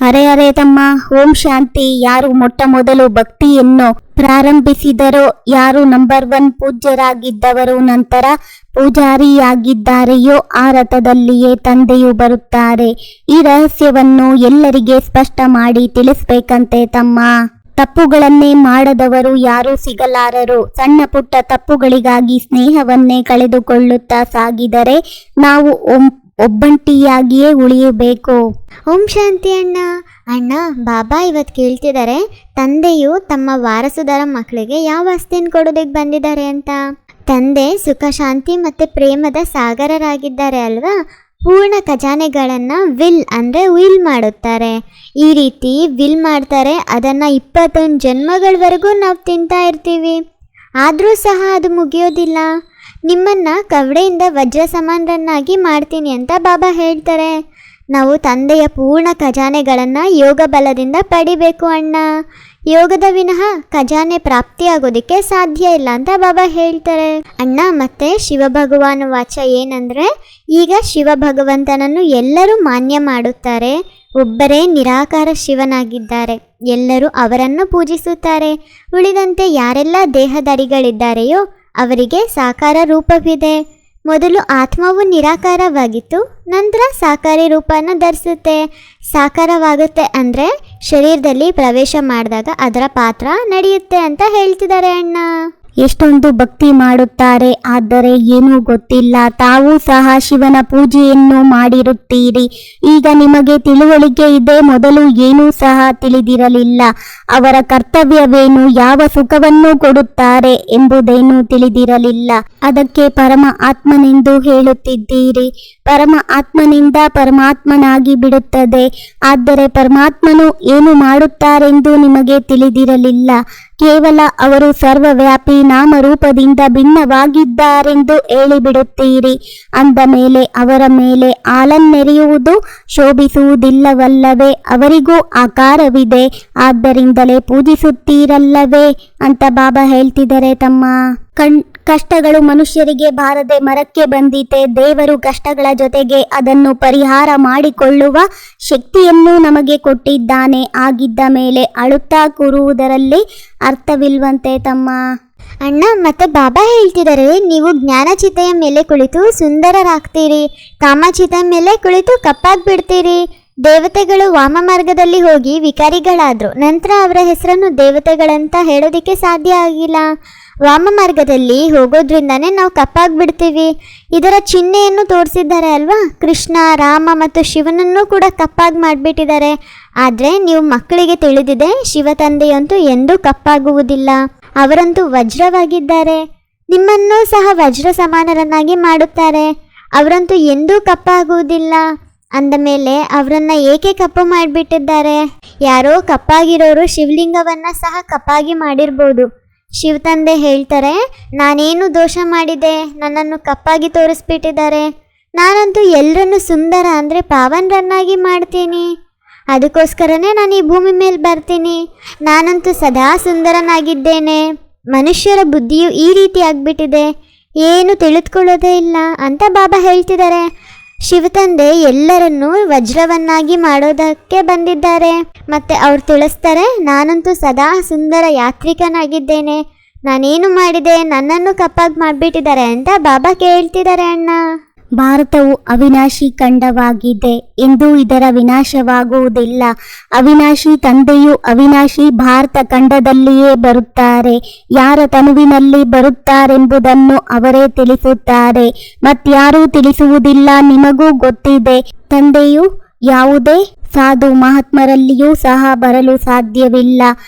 ಅರೆ ಅರೆ ತಮ್ಮ, ಓಂ ಶಾಂತಿ. ಯಾರು ಮೊಟ್ಟ ಮೊದಲು ಭಕ್ತಿಯನ್ನು ಪ್ರಾರಂಭಿಸಿದರೋ, ಯಾರು ನಂಬರ್ 1 ಪೂಜ್ಯರಾಗಿದ್ದವರು ನಂತರ ಪೂಜಾರಿಯಾಗಿದ್ದಾರೆಯೋ ಆ ರಥದಲ್ಲಿಯೇ ತಂದೆಯು ಬರುತ್ತಾರೆ. ಈ ರಹಸ್ಯವನ್ನು ಎಲ್ಲರಿಗೆ ಸ್ಪಷ್ಟ ಮಾಡಿ ತಿಳಿಸ್ಬೇಕಂತೆ ತಮ್ಮ. ತಪ್ಪುಗಳನ್ನೇ ಮಾಡದವರು ಯಾರೂ ಸಿಗಲಾರರು. ಸಣ್ಣ ಪುಟ್ಟ ತಪ್ಪುಗಳಿಗಾಗಿ ಸ್ನೇಹವನ್ನೇ ಕಳೆದುಕೊಳ್ಳುತ್ತಾ ಸಾಗಿದರೆ ನಾವು ಒಬ್ಬಂಟಿಯಾಗಿಯೇ ಉಳಿಯಬೇಕು. ಓಂ ಶಾಂತಿ ಅಣ್ಣ. ಅಣ್ಣ, ಬಾಬಾ ಇವತ್ತು ಕೇಳ್ತಿದ್ದಾರೆ, ತಂದೆಯು ತಮ್ಮ ವಾರಸುದಾರ ಮಕ್ಕಳಿಗೆ ಯಾವ ಆಸ್ತಿಯನ್ನು ಕೊಡೋದಕ್ಕೆ ಬಂದಿದ್ದಾರೆ ಅಂತ. ತಂದೆ ಸುಖ, ಶಾಂತಿ ಮತ್ತು ಪ್ರೇಮದ ಸಾಗರರಾಗಿದ್ದಾರೆ ಅಲ್ವಾ. ಪೂರ್ಣ ಖಜಾನೆಗಳನ್ನು ವಿಲ್ ಮಾಡುತ್ತಾರೆ. ಈ ರೀತಿ ವಿಲ್ ಮಾಡ್ತಾರೆ, ಅದನ್ನು 21 ಜನ್ಮಗಳವರೆಗೂ ನಾವು ತಿಂತಾ ಇರ್ತೀವಿ. ಆದರೂ ಸಹ ಅದು ಮುಗಿಯೋದಿಲ್ಲ. ನಿಮ್ಮನ್ನು ಕವಡೆಯಿಂದ ವಜ್ರ ಸಮಾನರನ್ನಾಗಿ ಮಾಡ್ತೀನಿ ಅಂತ ಬಾಬಾ ಹೇಳ್ತಾರೆ. ನಾವು ತಂದೆಯ ಪೂರ್ಣ ಖಜಾನೆಗಳನ್ನು ಯೋಗ ಬಲದಿಂದ ಪಡಿಬೇಕು ಅಣ್ಣ. ಯೋಗದ ವಿನಃ ಖಜಾನೆ ಪ್ರಾಪ್ತಿಯಾಗೋದಕ್ಕೆ ಸಾಧ್ಯ ಇಲ್ಲ ಅಂತ ಬಾಬಾ ಹೇಳ್ತಾರೆ ಅಣ್ಣ. ಮತ್ತೆ ಶಿವಭಗವಾನ ವಾಚ ಏನಂದರೆ, ಈಗ ಶಿವ ಭಗವಂತನನ್ನು ಎಲ್ಲರೂ ಮಾನ್ಯ ಮಾಡುತ್ತಾರೆ. ಒಬ್ಬರೇ ನಿರಾಕಾರ ಶಿವನಾಗಿದ್ದಾರೆ. ಎಲ್ಲರೂ ಅವರನ್ನು ಪೂಜಿಸುತ್ತಾರೆ. ಉಳಿದಂತೆ ಯಾರೆಲ್ಲ ದೇಹಧಾರಿಗಳಿದ್ದಾರೆಯೋ ಅವರಿಗೆ ಸಾಕಾರ ರೂಪವಿದೆ. ಮೊದಲು ಆತ್ಮವು ನಿರಾಕಾರವಾಗಿತ್ತು, ನಂತರ ಸಾಕಾರಿ ರೂಪನ ಧರಿಸುತ್ತೆ. ಸಾಕಾರವಾಗುತ್ತೆ ಅಂದರೆ ಶರೀರದಲ್ಲಿ ಪ್ರವೇಶ ಮಾಡಿದಾಗ ಅದರ ಪಾತ್ರ ನಡೆಯುತ್ತೆ ಅಂತ ಹೇಳ್ತಿದ್ದಾರೆ ಅಣ್ಣ. ಎಷ್ಟೊಂದು ಭಕ್ತಿ ಮಾಡುತ್ತಾರೆ, ಆದರೆ ಏನೂ ಗೊತ್ತಿಲ್ಲ. ತಾವೂ ಸಹ ಶಿವನ ಪೂಜೆಯನ್ನು ಮಾಡಿರುತ್ತೀರಿ. ಈಗ ನಿಮಗೆ ತಿಳುವಳಿಕೆ ಇದೆ. ಮೊದಲು ಏನೂ ಸಹ ತಿಳಿದಿರಲಿಲ್ಲ. ಅವರ ಕರ್ತವ್ಯವೇನು, ಯಾವ ಸುಖವನ್ನು ಕೊಡುತ್ತಾರೆ ಎಂಬುದೇನೂ ತಿಳಿದಿರಲಿಲ್ಲ. ಅದಕ್ಕೆ ಪರಮ ಆತ್ಮನೆಂದು ಹೇಳುತ್ತಿದ್ದೀರಿ. ಪರಮ ಆತ್ಮನಿಂದ ಪರಮಾತ್ಮನಾಗಿ ಬಿಡುತ್ತದೆ. ಆದರೆ ಪರಮಾತ್ಮನು ಏನು ಮಾಡುತ್ತಾರೆಂದು ನಿಮಗೆ ತಿಳಿದಿರಲಿಲ್ಲ. ಕೇವಲ ಅವರು ಸರ್ವವ್ಯಾಪಿ ನಾಮರೂಪದಿಂದ ಭಿನ್ನವಾಗಿದ್ದಾರೆಂದು ಹೇಳಿಬಿಡುತ್ತೀರಿ. ಅಂದ ಮೇಲೆ ಅವರ ಮೇಲೆ ಆಲನ್ನೆರೆಯುವುದು ಶೋಭಿಸುವುದಿಲ್ಲವಲ್ಲವೇ? ಅವರಿಗೂ ಆಕಾರವಿದೆ, ಆದ್ದರಿಂದಲೇ ಪೂಜಿಸುತ್ತೀರಲ್ಲವೇ ಅಂತ ಬಾಬಾ ಹೇಳ್ತಿದ್ದಾರೆ ತಮ್ಮ. ಕಷ್ಟಗಳು ಮನುಷ್ಯರಿಗೆ ಬಾರದೆ ಮರಕ್ಕೆ ಬಂದಿತೆ. ದೇವರು ಕಷ್ಟಗಳ ಜೊತೆಗೆ ಅದನ್ನು ಪರಿಹಾರ ಮಾಡಿಕೊಳ್ಳುವ ಶಕ್ತಿಯನ್ನು ನಮಗೆ ಕೊಟ್ಟಿದ್ದಾನೆ. ಆಗಿದ್ದ ಮೇಲೆ ಅಳುತ್ತಾ ಕೂರುವುದರಲ್ಲಿ ಅರ್ಥವಿಲ್ವಂತೆ ತಮ್ಮ. ಅಣ್ಣ, ಮತ್ತೆ ಬಾಬಾ ಹೇಳ್ತಿದ್ದಾರೆ, ನೀವು ಜ್ಞಾನಚಿತೆಯ ಮೇಲೆ ಕುಳಿತು ಸುಂದರರಾಗ್ತೀರಿ, ಕಾಮಚಿತೆಯ ಮೇಲೆ ಕುಳಿತು ಕಪ್ಪಾಗ್ಬಿಡ್ತೀರಿ. ದೇವತೆಗಳು ವಾಮ ಮಾರ್ಗದಲ್ಲಿ ಹೋಗಿ ವಿಕಾರಿಗಳಾದರು. ನಂತರ ಅವರ ಹೆಸರನ್ನು ದೇವತೆಗಳಂತ ಹೇಳೋದಕ್ಕೆ ಸಾಧ್ಯ ಆಗಿಲ್ಲ. ವಾಮ ಮಾರ್ಗದಲ್ಲಿ ಹೋಗೋದ್ರಿಂದಾನೇ ನಾವು ಕಪ್ಪಾಗ್ಬಿಡ್ತೀವಿ. ಇದರ ಚಿಹ್ನೆಯನ್ನು ತೋರಿಸಿದ್ದಾರೆ ಅಲ್ವಾ. ಕೃಷ್ಣ, ರಾಮ ಮತ್ತು ಶಿವನನ್ನು ಕೂಡ ಕಪ್ಪಾಗಿ ಮಾಡಿಬಿಟ್ಟಿದ್ದಾರೆ. ಆದರೆ ನೀವು ಮಕ್ಕಳಿಗೆ ತಿಳಿದಿದೆ, ಶಿವ ತಂದೆಯಂತೂ ಎಂದೂ ಕಪ್ಪಾಗುವುದಿಲ್ಲ. ಅವರಂತೂ ವಜ್ರವಾಗಿದ್ದಾರೆ. ನಿಮ್ಮನ್ನೂ ಸಹ ವಜ್ರ ಸಮಾನರನ್ನಾಗಿ ಮಾಡುತ್ತಾರೆ. ಅವರಂತೂ ಎಂದೂ ಕಪ್ಪಾಗುವುದಿಲ್ಲ. ಅಂದ ಮೇಲೆ ಅವರನ್ನು ಏಕೆ ಕಪ್ಪು ಮಾಡಿಬಿಟ್ಟಿದ್ದಾರೆ? ಯಾರೋ ಕಪ್ಪಾಗಿರೋರು ಶಿವಲಿಂಗವನ್ನು ಸಹ ಕಪ್ಪಾಗಿ ಮಾಡಿರ್ಬೋದು. ಶಿವ ತಂದೆ ಹೇಳ್ತಾರೆ, ನಾನೇನು ದೋಷ ಮಾಡಿದೆ, ನನ್ನನ್ನು ಕಪ್ಪಾಗಿ ತೋರಿಸ್ಬಿಟ್ಟಿದ್ದಾರೆ. ನಾನಂತೂ ಎಲ್ಲರನ್ನು ಸುಂದರ ಅಂದರೆ ಪಾವನರನ್ನಾಗಿ ಮಾಡ್ತೀನಿ. ಅದಕ್ಕೋಸ್ಕರನೇ ನಾನು ಈ ಭೂಮಿ ಮೇಲೆ ಬರ್ತೀನಿ. ನಾನಂತೂ ಸದಾ ಸುಂದರನಾಗಿದ್ದೇನೆ. ಮನುಷ್ಯರ ಬುದ್ಧಿಯು ಈ ರೀತಿ ಆಗಿಬಿಟ್ಟಿದೆ, ಏನು ತಿಳಿದುಕೊಳ್ಳೋದೇ ಇಲ್ಲ ಅಂತ ಬಾಬಾ ಹೇಳ್ತಿದ್ದಾರೆ. ಶಿವತಂದೆ ಎಲ್ಲರನ್ನೂ ವಜ್ರವನ್ನಾಗಿ ಮಾಡೋದಕ್ಕೆ ಬಂದಿದ್ದಾರೆ. ಮತ್ತು ಅವ್ರು ತಿಳಿಸ್ತಾರೆ, ನಾನಂತೂ ಸದಾ ಸುಂದರ ಯಾತ್ರಿಕನಾಗಿದ್ದೇನೆ. ನಾನೇನು ಮಾಡಿದೆ, ನನ್ನನ್ನು ಕಪ್ಪಾಗಿ ಮಾಡಿಬಿಟ್ಟಿದ್ದಾರೆ ಅಂತ ಬಾಬಾ ಕೇಳ್ತಿದ್ದಾರೆ ಅಣ್ಣ. ಭಾರತವು ಅವಿನಾಶಿ ಖಂಡವಾಗಿದೆ ಎಂದು ಇದರ ವಿನಾಶವಾಗುವುದಿಲ್ಲ. ಅವಿನಾಶಿ ತಂದೆಯು ಅವಿನಾಶಿ ಭಾರತ ಖಂಡದಲ್ಲಿಯೇ ಬರುತ್ತಾರೆ. ಯಾರ ತನುವಿನಲ್ಲಿ ಬರುತ್ತಾರೆಂಬುದನ್ನು ಅವರೇ ತಿಳಿಸುತ್ತಾರೆ. ಮತ್ಯಾರೂ ತಿಳಿಸುವುದಿಲ್ಲ. ನಿಮಗೂ ಗೊತ್ತಿದೆ, ತಂದೆಯು ಯಾವುದೇ ಸಾಧು ಮಹಾತ್ಮರಲ್ಲಿಯೂ ಸಹ ಬರಲು ಸಾಧ್ಯವಿಲ್ಲ.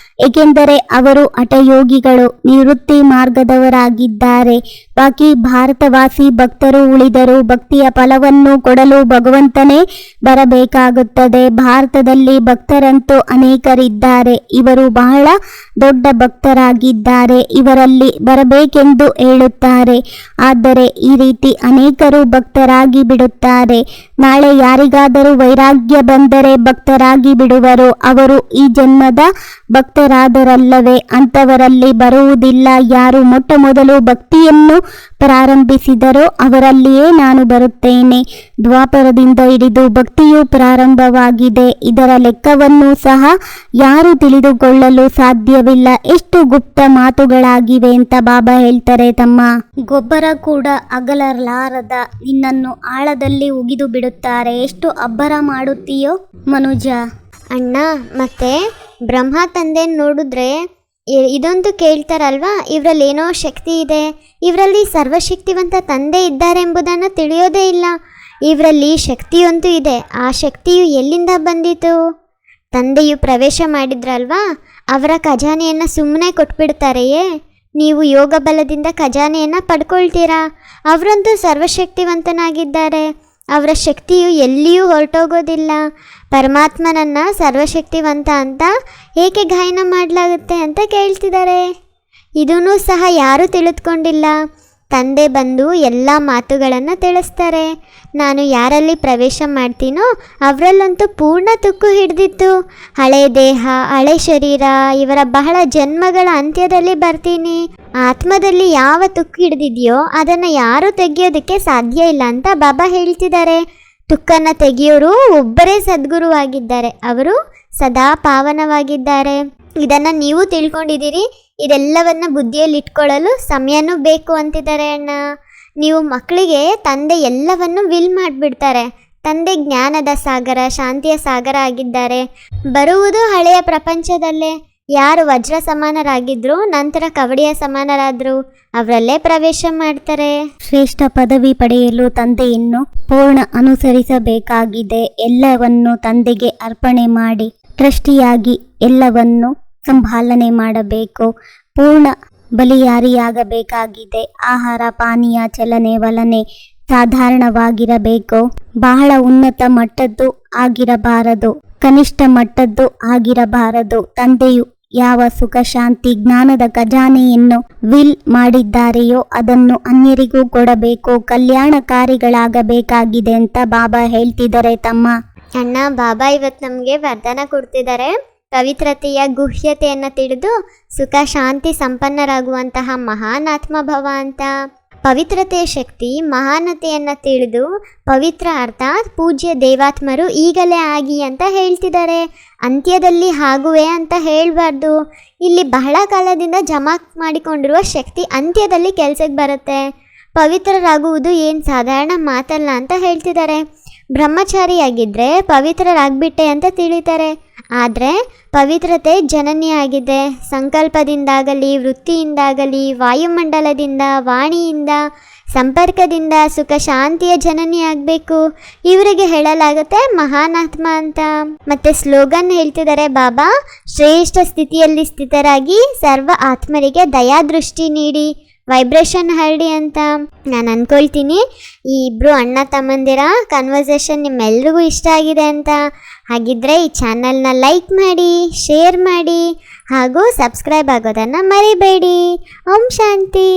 ಏಕೆಂದರೆ ಅವರು ಹಠಯೋಗಿಗಳು, ನಿವೃತ್ತಿ ಮಾರ್ಗದವರಾಗಿದ್ದಾರೆ. ಬಾಕಿ ಭಾರತವಾಸಿ ಭಕ್ತರು ಉಳಿದರು. ಭಕ್ತಿಯ ಫಲವನ್ನು ಕೊಡಲು ಭಗವಂತನೇ ಬರಬೇಕಾಗುತ್ತದೆ. ಭಾರತದಲ್ಲಿ ಭಕ್ತರಂತೂ ಅನೇಕರಿದ್ದಾರೆ. ಇವರು ಬಹಳ ದೊಡ್ಡ ಭಕ್ತರಾಗಿದ್ದಾರೆ. ಇವರಲ್ಲಿ ಬರಬೇಕೆಂದು ಹೇಳುತ್ತಾರೆ. ಆದರೆ ಈ ರೀತಿ ಅನೇಕರು ಭಕ್ತರಾಗಿ ಬಿಡುತ್ತಾರೆ. ನಾಳೆ ಯಾರಿಗಾದರೂ ವೈರಾಗ್ಯ ಬಂದರೆ ಭಕ್ತರಾಗಿ ಬಿಡುವರು. ಅವರು ಈ ಜನ್ಮದ ಭಕ್ತರಾದರಲ್ಲವೇ ಅಂಥವರಲ್ಲಿ ಬರುವುದಿಲ್ಲ. ಯಾರು ಮೊಟ್ಟ ಮೊದಲು ಭಕ್ತಿಯನ್ನು ಪ್ರಾರಂಭಿಸಿದರೋ ಅವರಲ್ಲಿಯೇ ನಾನು ಬರುತ್ತೇನೆ. ದ್ವಾಪರದಿಂದ ಹಿಡಿದು ಭಕ್ತಿಯು ಪ್ರಾರಂಭವಾಗಿದೆ. ಇದರ ಲೆಕ್ಕವನ್ನು ಸಹ ಯಾರು ತಿಳಿದುಕೊಳ್ಳಲು ಸಾಧ್ಯವಿಲ್ಲ. ಎಷ್ಟು ಗುಪ್ತ ಮಾತುಗಳಾಗಿವೆ ಅಂತ ಬಾಬಾ ಹೇಳ್ತಾರೆ. ತಮ್ಮ ಗೊಬ್ಬರ ಕೂಡ ಅಗಲಲಾರದ ನಿನ್ನನ್ನು ಆಳದಲ್ಲಿ ಉಗಿದು ಬಿಡುತ್ತಾರೆ. ಎಷ್ಟು ಅಬ್ಬರ ಮಾಡುತ್ತೀಯೋ ಮನುಜ. ಅಣ್ಣ ಮತ್ತೆ ಬ್ರಹ್ಮ ತಂದೆ ನೋಡಿದ್ರೆ ಇದಂತೂ ಕೇಳ್ತಾರಲ್ವಾ, ಇವರಲ್ಲಿ ಏನೋ ಶಕ್ತಿ ಇದೆ, ಇವರಲ್ಲಿ ಸರ್ವಶಕ್ತಿವಂತ ತಂದೆ ಇದ್ದಾರೆ ಎಂಬುದನ್ನು ತಿಳಿಯೋದೇ ಇಲ್ಲ. ಇವರಲ್ಲಿ ಶಕ್ತಿಯಂತೂ ಇದೆ, ಆ ಶಕ್ತಿಯು ಎಲ್ಲಿಂದ ಬಂದಿತು? ತಂದೆಯು ಪ್ರವೇಶ ಮಾಡಿದ್ರಲ್ವಾ, ಅವರ ಖಜಾನೆಯನ್ನು ಸುಮ್ಮನೆ ಕೊಟ್ಬಿಡ್ತಾರೆಯೇ? ನೀವು ಯೋಗ ಬಲದಿಂದ ಖಜಾನೆಯನ್ನು ಪಡ್ಕೊಳ್ತೀರಾ. ಅವರಂತೂ ಸರ್ವಶಕ್ತಿವಂತನಾಗಿದ್ದಾರೆ. ಅವರ ಶಕ್ತಿಯು ಎಲ್ಲಿಯೂ ಹೊರಟೋಗೋದಿಲ್ಲ. ಪರಮಾತ್ಮನನ್ನು ಸರ್ವಶಕ್ತಿವಂತ ಅಂತ ಏಕೆ ಗಾಯನ ಮಾಡಲಾಗುತ್ತೆ ಅಂತ ಕೇಳ್ತಿದ್ದಾರೆ. ಇದೂ ಸಹ ಯಾರೂ ತಿಳಿದುಕೊಂಡಿಲ್ಲ. ತಂದೆ ಬಂದು ಎಲ್ಲ ಮಾತುಗಳನ್ನು ತಿಳಿಸ್ತಾರೆ. ನಾನು ಯಾರಲ್ಲಿ ಪ್ರವೇಶ ಮಾಡ್ತೀನೋ ಅವರಲ್ಲಂತೂ ಪೂರ್ಣ ತುಕ್ಕು ಹಿಡಿದಿತ್ತು. ಹಳೆ ದೇಹ, ಹಳೆ ಶರೀರ, ಇವರ ಬಹಳ ಜನ್ಮಗಳ ಅಂತ್ಯದಲ್ಲಿ ಬರ್ತೀನಿ. ಆತ್ಮದಲ್ಲಿ ಯಾವ ತುಕ್ಕು ಹಿಡಿದಿದೆಯೋ ಅದನ್ನು ಯಾರೂ ತೆಗೆಯೋದಕ್ಕೆ ಸಾಧ್ಯ ಇಲ್ಲ ಅಂತ ಬಾಬಾ ಹೇಳ್ತಿದ್ದಾರೆ. ತುಕ್ಕನ್ನು ತೆಗೆಯೋರು ಒಬ್ಬರೇ ಸದ್ಗುರುವಾಗಿದ್ದಾರೆ. ಅವರು ಸದಾ ಪಾವನವಾಗಿದ್ದಾರೆ. ಇದನ್ನು ನೀವು ತಿಳ್ಕೊಂಡಿದ್ದೀರಿ. ಇದೆಲ್ಲವನ್ನು ಬುದ್ಧಿಯಲ್ಲಿ ಇಟ್ಕೊಳ್ಳಲು ಸಮಯನೂ ಬೇಕು ಅಂತಿದ್ದಾರೆ ಅಣ್ಣ. ನೀವು ಮಕ್ಕಳಿಗೆ ತಂದೆ ಎಲ್ಲವನ್ನು ವಿಲ್ ಮಾಡಿಬಿಡ್ತಾರೆ. ತಂದೆ ಜ್ಞಾನದ ಸಾಗರ, ಶಾಂತಿಯ ಸಾಗರ ಆಗಿದ್ದಾರೆ. ಬರುವುದು ಹಳೆಯ ಪ್ರಪಂಚದಲ್ಲೇ. ಯಾರು ವಜ್ರ ಸಮಾನರಾಗಿದ್ರು ನಂತರ ಕವಡಿಯ ಸಮಾನರಾದರು, ಅವರಲ್ಲೇ ಪ್ರವೇಶ ಮಾಡ್ತಾರೆ. ಶ್ರೇಷ್ಠ ಪದವಿ ಪಡೆಯಲು ತಂದೆಯನ್ನು ಪೂರ್ಣ ಅನುಸರಿಸಬೇಕಾಗಿದೆ. ಎಲ್ಲವನ್ನು ತಂದೆಗೆ ಅರ್ಪಣೆ ಮಾಡಿ ಟ್ರಸ್ಟಿಯಾಗಿ ಎಲ್ಲವನ್ನು ಸಂಭಾಲನೆ ಮಾಡಬೇಕು. ಪೂರ್ಣ ಬಲಿಯಾರಿಯಾಗಬೇಕಾಗಿದೆ. ಆಹಾರ ಪಾನೀಯ ಚಲನೆ ವಲನೆ ಸಾಧಾರಣವಾಗಿರಬೇಕು. ಬಹಳ ಉನ್ನತ ಮಟ್ಟದ್ದು ಆಗಿರಬಾರದು, ಕನಿಷ್ಠ ಮಟ್ಟದ್ದು ಆಗಿರಬಾರದು. ತಂದೆಯು ಯಾವ ಸುಖ ಶಾಂತಿ ಜ್ಞಾನದ ಖಜಾನೆಯನ್ನು ವಿಲ್ ಮಾಡಿದ್ದಾರೆಯೋ ಅದನ್ನು ಅನ್ಯರಿಗೂ ಕೊಡಬೇಕು. ಕಲ್ಯಾಣಕಾರಿಗಳಾಗಬೇಕಾಗಿದೆ ಅಂತ ಬಾಬಾ ಹೇಳ್ತಿದ್ದಾರೆ. ತಮ್ಮ ಅಣ್ಣ, ಬಾಬಾ ಇವತ್ತು ನಮಗೆ ವರದಾನ ಕೊಡ್ತಿದ್ದಾರೆ. ಪವಿತ್ರತೆಯ ಗುಹ್ಯತೆಯನ್ನು ತಿಳಿದು ಸುಖ ಶಾಂತಿ ಸಂಪನ್ನರಾಗುವಂತಹ ಮಹಾನ್ ಆತ್ಮಭವ ಅಂತ. ಪವಿತ್ರತೆಯ ಶಕ್ತಿ ಮಹಾನತೆಯನ್ನು ತಿಳಿದು ಪವಿತ್ರ ಅರ್ಥಾತ್ ಪೂಜ್ಯ ದೇವಾತ್ಮರು ಈಗಲೇ ಆಗಿ ಅಂತ ಹೇಳ್ತಿದ್ದಾರೆ. ಅಂತ್ಯದಲ್ಲಿ ಆಗುವೆ ಅಂತ ಹೇಳಬಾರ್ದು. ಇಲ್ಲಿ ಬಹಳ ಕಾಲದಿಂದ ಜಮಾ ಮಾಡಿಕೊಂಡಿರುವ ಶಕ್ತಿ ಅಂತ್ಯದಲ್ಲಿ ಕೆಲಸಕ್ಕೆ ಬರುತ್ತೆ. ಪವಿತ್ರರಾಗುವುದು ಏನು ಸಾಧಾರಣ ಮಾತಲ್ಲ ಅಂತ ಹೇಳ್ತಿದ್ದಾರೆ. ಬ್ರಹ್ಮಚಾರಿಯಾಗಿದ್ದರೆ ಪವಿತ್ರರಾಗ್ಬಿಟ್ಟೆ ಅಂತ ತಿಳಿತಾರೆ. ಆದರೆ ಪವಿತ್ರತೆ ಜನನಿಯಾಗಿದೆ. ಸಂಕಲ್ಪದಿಂದಾಗಲಿ, ವೃತ್ತಿಯಿಂದಾಗಲಿ, ವಾಯುಮಂಡಲದಿಂದ, ವಾಣಿಯಿಂದ, ಸಂಪರ್ಕದಿಂದ ಸುಖ ಶಾಂತಿಯ ಜನನಿ ಆಗಬೇಕು. ಇವರಿಗೆ ಹೇಳಲಾಗುತ್ತೆ ಮಹಾನಾತ್ಮ ಅಂತ. ಮತ್ತು ಸ್ಲೋಗನ್ ಹೇಳ್ತಿದ್ದಾರೆ ಬಾಬಾ, ಶ್ರೇಷ್ಠ ಸ್ಥಿತಿಯಲ್ಲಿ ಸ್ಥಿತರಾಗಿ ಸರ್ವ ಆತ್ಮರಿಗೆ ದಯಾದೃಷ್ಟಿ ನೀಡಿ ವೈಬ್ರೇಷನ್ ಹರಡಿ ಅಂತ. ನಾನು ಅಂದ್ಕೊಳ್ತೀನಿ ಈ ಇಬ್ಬರು ಅಣ್ಣ ತಮ್ಮಂದಿರ ಕನ್ವರ್ಸೇಷನ್ ನಿಮ್ಮೆಲ್ರಿಗೂ ಇಷ್ಟ ಆಗಿದೆ ಅಂತ. ಹಾಗಿದ್ರೆ ಈ ಚಾನಲ್ನ ಲೈಕ್ ಮಾಡಿ, ಶೇರ್ ಮಾಡಿ ಹಾಗೂ ಸಬ್ಸ್ಕ್ರೈಬ್ ಆಗೋದನ್ನು ಮರಿಬೇಡಿ. ಓಂ ಶಾಂತಿ.